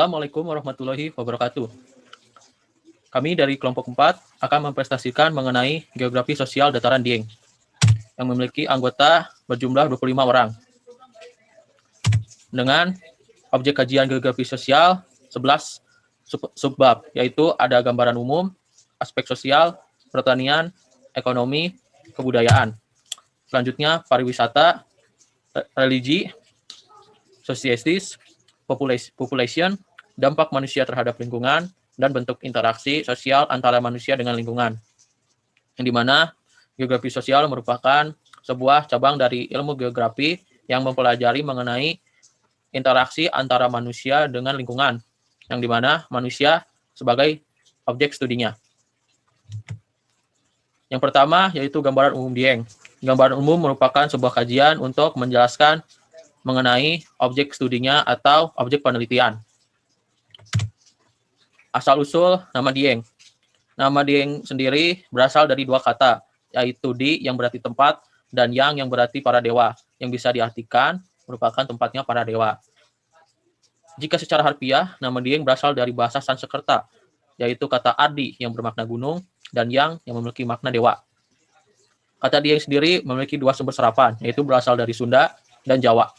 Assalamualaikum warahmatullahi wabarakatuh. Kami dari kelompok 4 akan mempresentasikan mengenai geografi sosial dataran Dieng yang memiliki anggota berjumlah 25 orang. Dengan objek kajian geografi sosial 11 subbab, yaitu ada gambaran umum, aspek sosial, pertanian, ekonomi, kebudayaan. Selanjutnya pariwisata, religi, societies, population, dampak manusia terhadap lingkungan, dan bentuk interaksi sosial antara manusia dengan lingkungan. Yang dimana geografi sosial merupakan sebuah cabang dari ilmu geografi yang mempelajari mengenai interaksi antara manusia dengan lingkungan, yang dimana manusia sebagai objek studinya. Yang pertama yaitu gambaran umum Dieng. Gambaran umum merupakan sebuah kajian untuk menjelaskan mengenai objek studinya atau objek penelitian. Asal-usul nama Dieng. Nama Dieng sendiri berasal dari dua kata, yaitu di yang berarti tempat dan yang berarti para dewa, yang bisa diartikan merupakan tempatnya para dewa. Jika secara harfiah, nama Dieng berasal dari bahasa Sanskerta, yaitu kata Adi yang bermakna gunung dan yang memiliki makna dewa. Kata Dieng sendiri memiliki dua sumber serapan, yaitu berasal dari Sunda dan Jawa.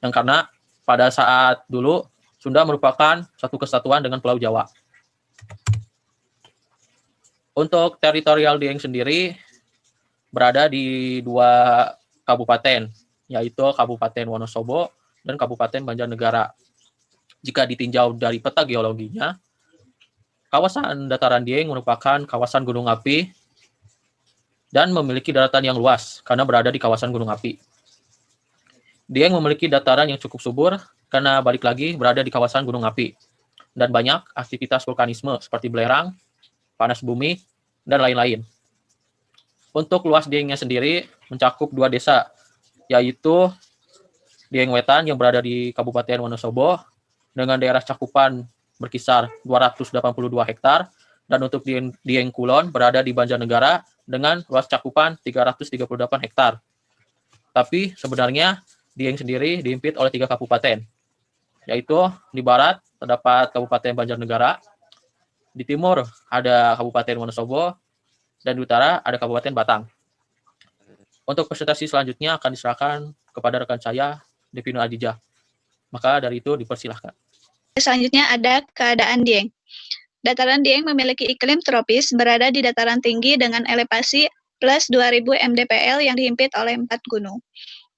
Dan karena pada saat dulu Sunda merupakan satu kesatuan dengan Pulau Jawa. Untuk teritorial Dieng sendiri berada di dua kabupaten, yaitu Kabupaten Wonosobo dan Kabupaten Banjarnegara. Jika ditinjau dari peta geologinya, kawasan dataran Dieng merupakan kawasan gunung api dan memiliki daratan yang luas karena berada di kawasan gunung api. Dieng memiliki dataran yang cukup subur karena balik lagi berada di kawasan gunung api dan banyak aktivitas vulkanisme seperti belerang, panas bumi, dan lain-lain. Untuk luas Diengnya sendiri mencakup dua desa, yaitu Dieng Wetan yang berada di Kabupaten Wonosobo dengan daerah cakupan berkisar 282 hektar, dan untuk Dieng Kulon berada di Banjarnegara dengan luas cakupan 338 hektar. Tapi sebenarnya Dieng sendiri dihimpit oleh 3 kabupaten, yaitu di barat terdapat Kabupaten Banjarnegara, di timur ada Kabupaten Wonosobo, dan di utara ada Kabupaten Batang. Untuk presentasi selanjutnya akan diserahkan kepada rekan saya, Devino Adijah. Maka dari itu dipersilahkan. Selanjutnya ada keadaan Dieng. Dataran Dieng memiliki iklim tropis berada di dataran tinggi dengan elevasi plus 2000 mdpl yang dihimpit oleh 4 gunung.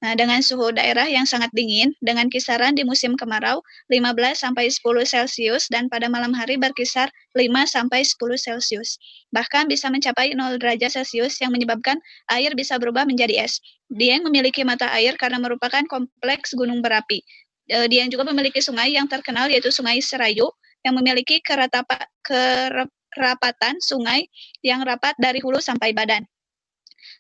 Nah, dengan suhu daerah yang sangat dingin, dengan kisaran di musim kemarau 15-10 Celcius dan pada malam hari berkisar 5-10 Celcius. Bahkan bisa mencapai 0 derajat Celcius yang menyebabkan air bisa berubah menjadi es. Dieng memiliki mata air karena merupakan kompleks gunung berapi. Dieng juga memiliki sungai yang terkenal yaitu Sungai Serayu yang memiliki kerapatan sungai yang rapat dari hulu sampai badan.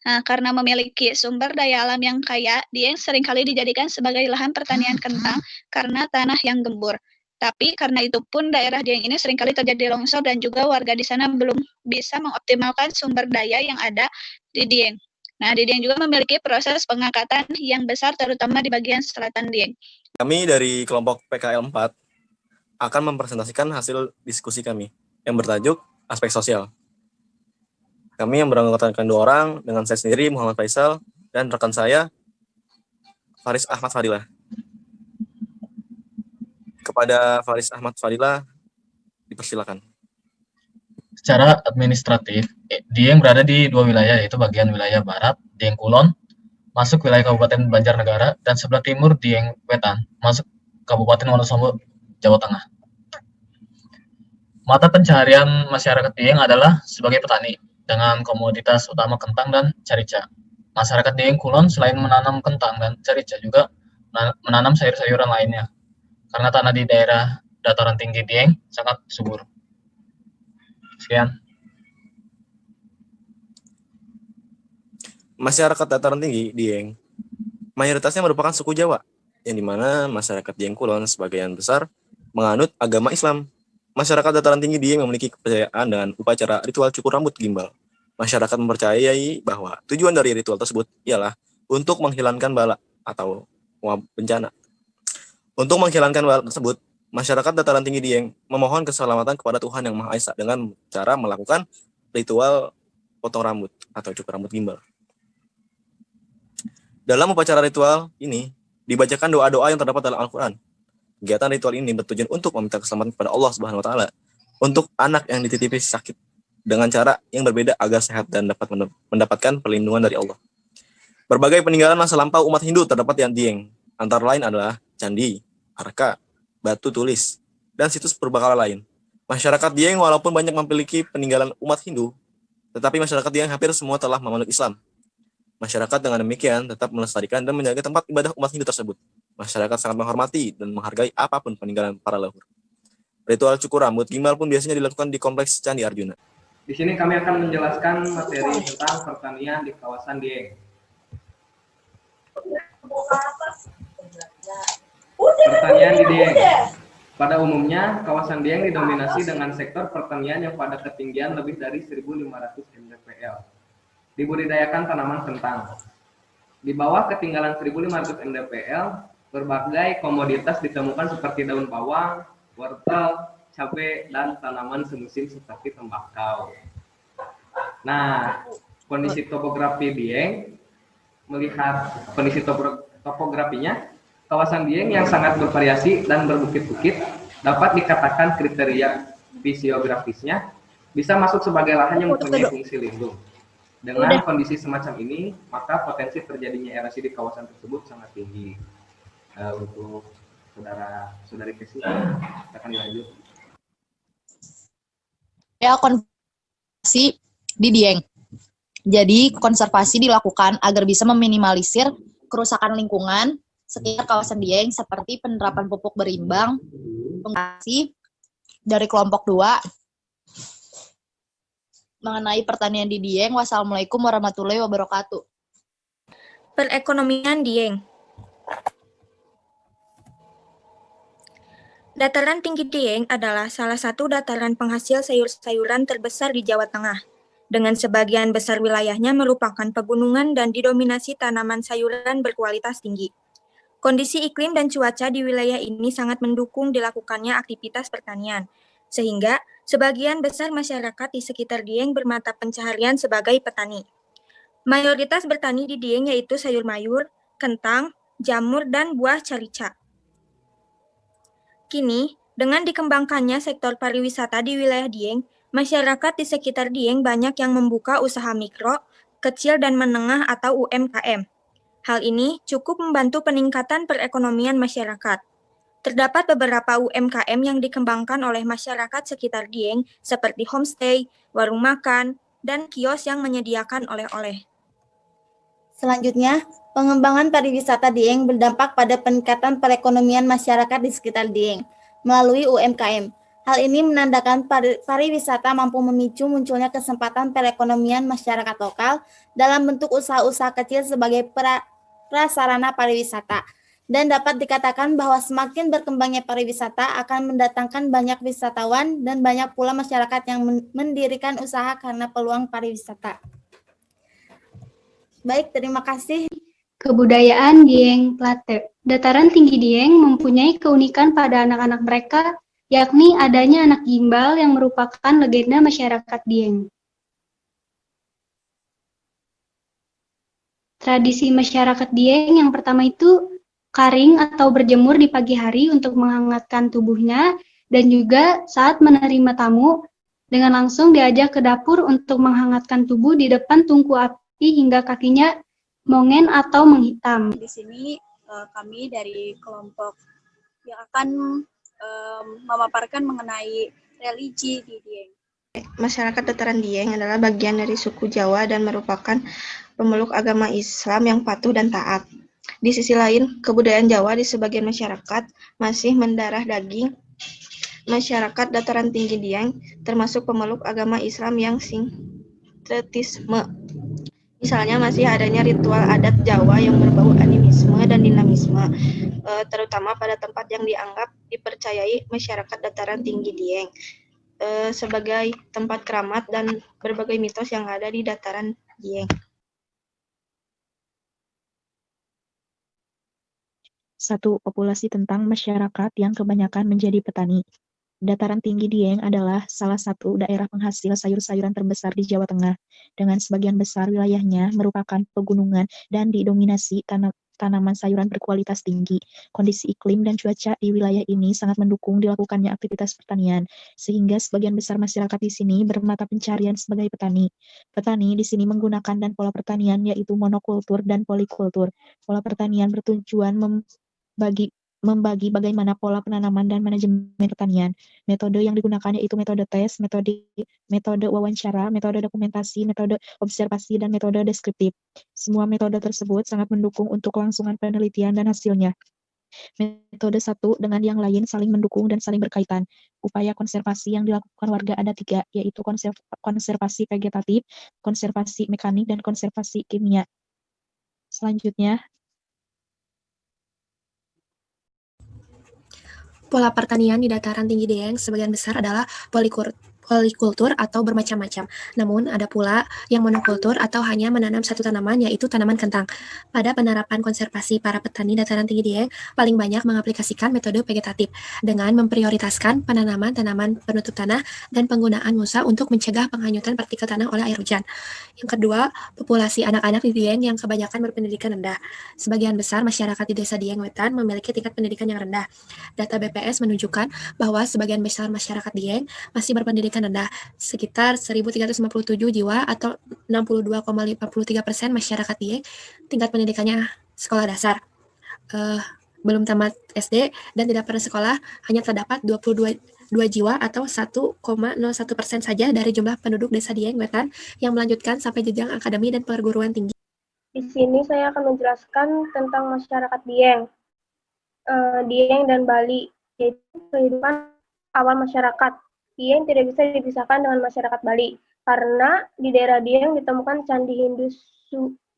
Nah, karena memiliki sumber daya alam yang kaya, Dieng seringkali dijadikan sebagai lahan pertanian kentang karena tanah yang gembur. Tapi karena itu pun daerah Dieng ini seringkali terjadi longsor dan juga warga di sana belum bisa mengoptimalkan sumber daya yang ada di Dieng. Nah, di Dieng juga memiliki proses pengangkatan yang besar terutama di bagian selatan Dieng. Kami dari kelompok PKL 4 akan mempresentasikan hasil diskusi kami yang bertajuk aspek sosial. Kami yang beranggotakan 2 orang dengan saya sendiri Muhammad Faisal dan rekan saya Faris Ahmad Fadilah. Kepada Faris Ahmad Fadilah dipersilakan. Secara administratif, Dieng berada di 2 wilayah, yaitu bagian wilayah barat Dieng Kulon masuk wilayah Kabupaten Banjarnegara dan sebelah timur Dieng Wetan masuk Kabupaten Wonosobo, Jawa Tengah. Mata pencaharian masyarakat Dieng adalah sebagai petani dengan komoditas utama kentang dan carica. Masyarakat Dieng Kulon selain menanam kentang dan carica juga menanam sayur-sayuran lainnya karena tanah di daerah dataran tinggi Dieng sangat subur. Sekian. Masyarakat dataran tinggi Dieng mayoritasnya merupakan suku Jawa, yang dimana masyarakat Dieng Kulon sebagian besar menganut agama Islam. Masyarakat dataran tinggi Dieng memiliki kepercayaan dengan upacara ritual cukur rambut gimbal. Masyarakat mempercayai bahwa tujuan dari ritual tersebut ialah untuk menghilangkan bala atau bencana. Untuk menghilangkan bala tersebut, Masyarakat dataran tinggi Dieng memohon keselamatan kepada Tuhan Yang Maha Esa dengan cara melakukan ritual potong rambut atau cukur rambut gimbal. Dalam upacara ritual ini dibacakan doa-doa yang terdapat dalam Al-Quran. Kegiatan ritual ini bertujuan untuk meminta keselamatan kepada Allah Subhanahu wa taala untuk anak yang dititipi sakit dengan cara yang berbeda agar sehat dan dapat mendapatkan perlindungan dari Allah. Berbagai peninggalan masa lampau umat Hindu terdapat di Dieng. Antara lain adalah candi, arka, batu tulis, dan situs purbakala lain. Masyarakat Dieng walaupun banyak memiliki peninggalan umat Hindu, tetapi masyarakat Dieng hampir semua telah memeluk Islam. Masyarakat dengan demikian tetap melestarikan dan menjaga tempat ibadah umat Hindu tersebut. Masyarakat sangat menghormati dan menghargai apapun peninggalan para leluhur. Ritual cukur rambut gimbal pun biasanya dilakukan di kompleks Candi Arjuna. Di sini kami akan menjelaskan materi tentang pertanian di kawasan Dieng. Pertanian di Dieng. Pada umumnya, kawasan Dieng didominasi dengan sektor pertanian yang pada ketinggian lebih dari 1.500 mdpl. Dibudidayakan tanaman kentang. Di bawah ketinggalan 1.500 mdpl, berbagai komoditas ditemukan seperti daun bawang, wortel, cabai, dan tanaman semusim seperti tembakau. Nah, kondisi topografi Dieng, melihat kondisi topografinya, kawasan Dieng yang sangat bervariasi dan berbukit-bukit dapat dikatakan kriteria fisiografisnya bisa masuk sebagai lahan yang mempunyai fungsi lindung. Dengan kondisi semacam ini, maka potensi terjadinya erosi di kawasan tersebut sangat tinggi. Untuk saudari Kesi, akan dilanjut. Ya, konservasi di Dieng. Jadi, konservasi dilakukan agar bisa meminimalisir kerusakan lingkungan sekitar kawasan Dieng seperti penerapan pupuk berimbang, pengasih dari kelompok 2 mengenai pertanian di Dieng. Wassalamualaikum warahmatullahi wabarakatuh. Perekonomian Dieng. Dataran tinggi Dieng adalah salah satu dataran penghasil sayur-sayuran terbesar di Jawa Tengah, dengan sebagian besar wilayahnya merupakan pegunungan dan didominasi tanaman sayuran berkualitas tinggi. Kondisi iklim dan cuaca di wilayah ini sangat mendukung dilakukannya aktivitas pertanian, sehingga sebagian besar masyarakat di sekitar Dieng bermata pencaharian sebagai petani. Mayoritas bertani di Dieng yaitu sayur mayur, kentang, jamur, dan buah carica. Kini, dengan dikembangkannya sektor pariwisata di wilayah Dieng, masyarakat di sekitar Dieng banyak yang membuka usaha mikro, kecil dan menengah atau UMKM. Hal ini cukup membantu peningkatan perekonomian masyarakat. Terdapat beberapa UMKM yang dikembangkan oleh masyarakat sekitar Dieng seperti homestay, warung makan, dan kios yang menyediakan oleh-oleh. Selanjutnya, pengembangan pariwisata Dieng berdampak pada peningkatan perekonomian masyarakat di sekitar Dieng melalui UMKM. Hal ini menandakan pariwisata mampu memicu munculnya kesempatan perekonomian masyarakat lokal dalam bentuk usaha-usaha kecil sebagai prasarana pariwisata. Dan dapat dikatakan bahwa semakin berkembangnya pariwisata akan mendatangkan banyak wisatawan dan banyak pula masyarakat yang mendirikan usaha karena peluang pariwisata. Baik, terima kasih. Kebudayaan Dieng Plate. Dataran tinggi Dieng mempunyai keunikan pada anak-anak mereka, yakni adanya anak gimbal yang merupakan legenda masyarakat Dieng. Tradisi masyarakat Dieng yang pertama itu karing atau berjemur di pagi hari untuk menghangatkan tubuhnya, dan juga saat menerima tamu dengan langsung diajak ke dapur untuk menghangatkan tubuh di depan tungku api hingga kakinya mongen atau menghitam. Di sini kami dari kelompok yang akan memaparkan mengenai religi di Dieng. Masyarakat dataran Dieng adalah bagian dari suku Jawa dan merupakan pemeluk agama Islam yang patuh dan taat. Di sisi lain, kebudayaan Jawa di sebagian masyarakat masih mendarah daging. Masyarakat dataran tinggi Dieng termasuk pemeluk agama Islam yang sinkretisme. Misalnya masih adanya ritual adat Jawa yang berbau animisme dan dinamisme, terutama pada tempat yang dianggap dipercayai masyarakat dataran tinggi Dieng, sebagai tempat keramat dan berbagai mitos yang ada di dataran Dieng. 1. Populasi tentang masyarakat yang kebanyakan menjadi petani. Dataran tinggi Dieng adalah salah satu daerah penghasil sayur-sayuran terbesar di Jawa Tengah, dengan sebagian besar wilayahnya merupakan pegunungan dan didominasi tanaman sayuran berkualitas tinggi. Kondisi iklim dan cuaca di wilayah ini sangat mendukung dilakukannya aktivitas pertanian, sehingga sebagian besar masyarakat di sini bermata pencarian sebagai petani. Petani di sini menggunakan dan pola pertanian yaitu monokultur dan polikultur. Pola pertanian bertujuan membagi bagaimana pola penanaman dan manajemen pertanian. Metode yang digunakan yaitu metode tes, metode wawancara, metode dokumentasi, metode observasi, dan metode deskriptif. Semua metode tersebut sangat mendukung untuk kelangsungan penelitian dan hasilnya. Metode satu dengan yang lain saling mendukung dan saling berkaitan. Upaya konservasi yang dilakukan warga ada 3, yaitu konservasi vegetatif, konservasi mekanik, dan konservasi kimia. Selanjutnya, pola pertanian di dataran tinggi Dieng sebagian besar adalah polikultur atau bermacam-macam. Namun ada pula yang monokultur atau hanya menanam satu tanaman, yaitu tanaman kentang. Pada penerapan konservasi, para petani dataran tinggi Dieng paling banyak mengaplikasikan metode vegetatif dengan memprioritaskan penanaman tanaman penutup tanah dan penggunaan mulsa untuk mencegah penghanyutan partikel tanah oleh air hujan. Yang kedua, populasi anak-anak di Dieng yang kebanyakan berpendidikan rendah. Sebagian besar masyarakat di desa Dieng Wetan memiliki tingkat pendidikan yang rendah. Data BPS menunjukkan bahwa sebagian besar masyarakat Dieng masih berpendidikan rendah, sekitar 1.357 jiwa atau 62,53% masyarakat Dieng tingkat pendidikannya sekolah dasar, belum tamat SD dan tidak pernah sekolah. Hanya terdapat 22 jiwa atau 1,01% saja dari jumlah penduduk desa Dieng Wetan yang melanjutkan sampai jenjang akademi dan perguruan tinggi. Di sini saya akan menjelaskan tentang masyarakat Dieng, Dieng dan Bali, yaitu kehidupan awal masyarakat. Dieng tidak bisa dipisahkan dengan masyarakat Bali, karena di daerah Dieng ditemukan Candi Hindu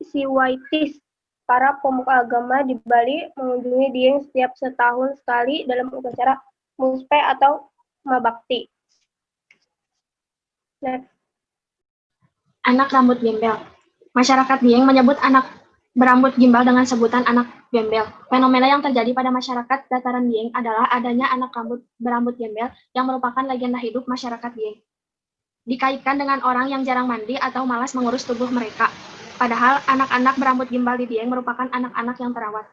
Siwaitis. Para pemuka agama di Bali mengunjungi Dieng setiap setahun sekali dalam upacara muspe atau mabakti. Next. Anak rambut gembel. Masyarakat Dieng menyebut anak berambut gimbal dengan sebutan anak gembel. Fenomena yang terjadi pada masyarakat dataran Dieng adalah adanya anak berambut gembel yang merupakan legenda hidup masyarakat Dieng. Dikaitkan dengan orang yang jarang mandi atau malas mengurus tubuh mereka. Padahal anak-anak berambut gimbal di Dieng merupakan anak-anak yang terawat.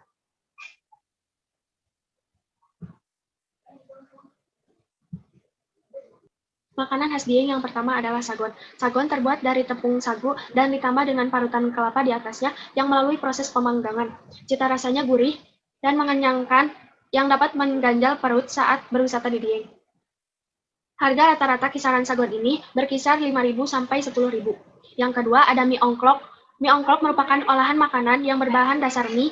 Makanan khas Dieng yang pertama adalah sagon. Sagon terbuat dari tepung sagu dan ditambah dengan parutan kelapa di atasnya yang melalui proses pemanggangan. Cita rasanya gurih dan mengenyangkan yang dapat mengganjal perut saat berwisata di Dieng. Harga rata-rata kisaran sagon ini berkisar 5.000 sampai 10.000. Yang kedua ada mie ongklok. Mie ongklok merupakan olahan makanan yang berbahan dasar mie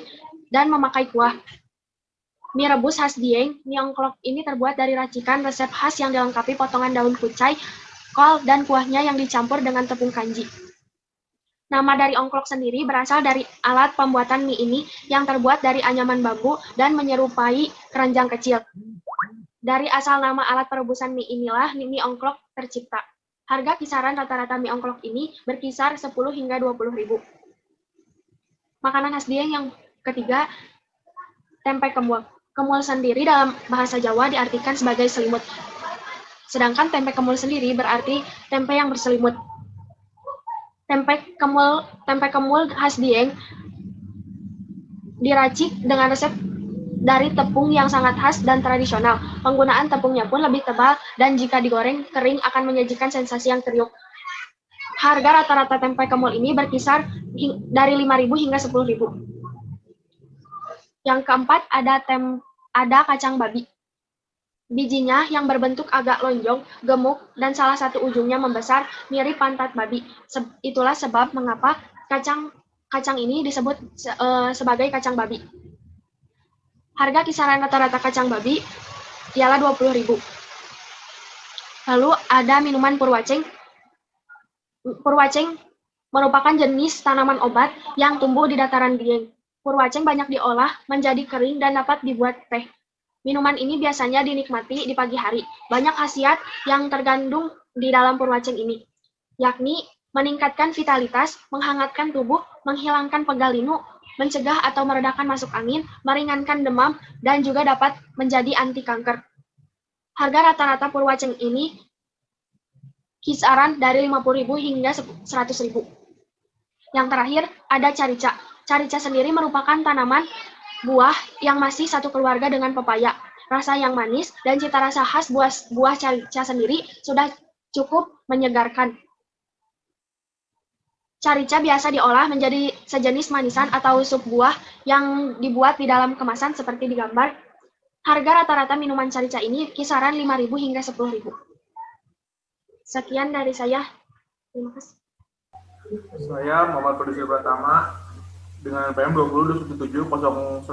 dan memakai kuah. Mie rebus khas Dieng, mie ongklok ini terbuat dari racikan resep khas yang dilengkapi potongan daun kucai, kol, dan kuahnya yang dicampur dengan tepung kanji. Nama dari ongklok sendiri berasal dari alat pembuatan mie ini yang terbuat dari anyaman bambu dan menyerupai keranjang kecil. Dari asal nama alat perebusan mie inilah mie ongklok tercipta. Harga kisaran rata-rata mie ongklok ini berkisar 10 hingga 20.000. Makanan khas Dieng yang ketiga, tempe kemul. Kemul sendiri dalam bahasa Jawa diartikan sebagai selimut. Sedangkan tempe kemul sendiri berarti tempe yang berselimut. Tempe kemul khas Dieng diracik dengan resep dari tepung yang sangat khas dan tradisional. Penggunaan tepungnya pun lebih tebal dan jika digoreng kering akan menyajikan sensasi yang kriuk. Harga rata-rata tempe kemul ini berkisar dari 5.000 hingga 10.000. Yang keempat ada kacang babi. Bijinya yang berbentuk agak lonjong, gemuk, dan salah satu ujungnya membesar mirip pantat babi. Itulah sebab mengapa kacang ini disebut sebagai kacang babi. Harga kisaran rata-rata kacang babi ialah 20.000. Lalu ada minuman purwaceng. Purwaceng merupakan jenis tanaman obat yang tumbuh di dataran Dieng. Purwaceng banyak diolah menjadi kering dan dapat dibuat teh. Minuman ini biasanya dinikmati di pagi hari. Banyak khasiat yang terkandung di dalam purwaceng ini, yakni meningkatkan vitalitas, menghangatkan tubuh, menghilangkan pegal linu, mencegah atau meredakan masuk angin, meringankan demam, dan juga dapat menjadi anti kanker. Harga rata-rata purwaceng ini kisaran dari 50.000 hingga 100.000. Yang terakhir ada carica. Carica sendiri merupakan tanaman buah yang masih satu keluarga dengan pepaya. Rasa yang manis dan cita rasa khas buah carica sendiri sudah cukup menyegarkan. Carica biasa diolah menjadi sejenis manisan atau sup buah yang dibuat di dalam kemasan seperti di gambar. Harga rata-rata minuman carica ini kisaran 5.000 hingga 10.000. Sekian dari saya. Terima kasih. Saya Muhammad Produser Pratama dengan PM 20.217.0100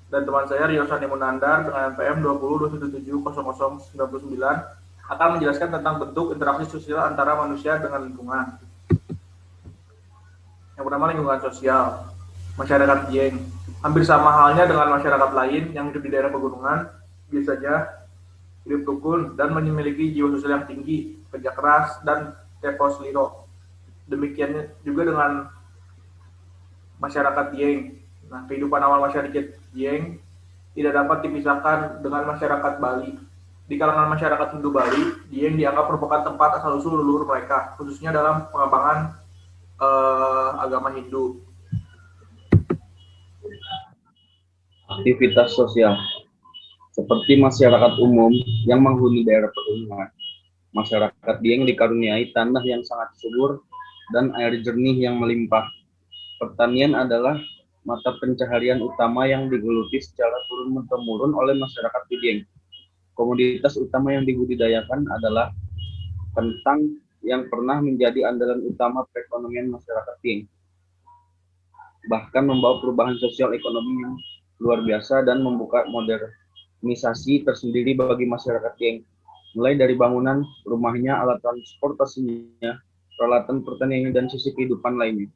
dan teman saya Rio Sani Munandar dengan PM 20.217.0099 akan menjelaskan tentang bentuk interaksi sosial antara manusia dengan lingkungan. Yang pertama, lingkungan sosial. Masyarakat Dieng hampir sama halnya dengan masyarakat lain yang hidup di daerah pegunungan, biasanya hidup rukun dan memiliki jiwa sosial yang tinggi, kerja keras, dan tepos liro. Demikian juga dengan masyarakat Dieng. Nah, kehidupan awal masyarakat Dieng tidak dapat dipisahkan dengan masyarakat Bali. Di kalangan masyarakat Hindu Bali, Dieng dianggap merupakan tempat asal-usul leluhur mereka, khususnya dalam pengembangan agama Hindu. Aktivitas sosial seperti masyarakat umum yang menghuni daerah pegunungan. Masyarakat Dieng dikaruniai tanah yang sangat subur dan air jernih yang melimpah. Pertanian adalah mata pencaharian utama yang digeluti secara turun-temurun oleh masyarakat Dieng. Komoditas utama yang dibudidayakan adalah kentang yang pernah menjadi andalan utama perekonomian masyarakat Dieng. Bahkan membawa perubahan sosial ekonomi yang luar biasa dan membuka modernisasi tersendiri bagi masyarakat Dieng. Mulai dari bangunan rumahnya, alat transportasinya, peralatan pertaniannya, dan sisi kehidupan lainnya.